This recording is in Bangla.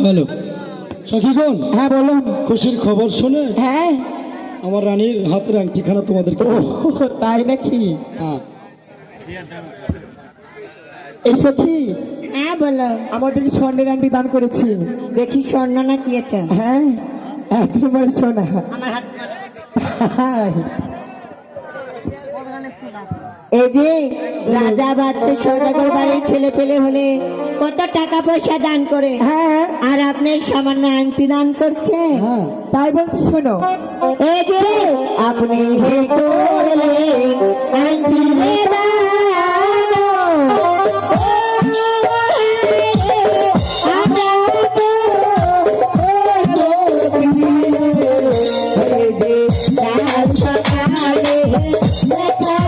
হ্যালো সখীগণ, হ্যাঁ বলুন। খুশির খবর শুনে হ্যাঁ আমার রানীর হাতের আংটিখানা তোমাদেরকে তাই নাকি? হ্যাঁ এই সখী, হ্যাঁ বলো। আমাদের স্বর্ণের আংটি দান করেছি। দেখি স্বর্ণ না কি এটা? হ্যাঁ একেবারে সোনা। আমার হাত হ্যাঁ, এই যে রাজা বাদশা সওদাগর বাড়ির ছেলে পেলে হলে কত টাকা পয়সা দান করে, হ্যাঁ আর আপনি সামান্য আংটি দান করছে। হ্যাঁ তাই বলছি শোনো। এই যে আপনি হে করলেন আংটি রে দান, আমরা তো এই যে কাল সকালে দেখা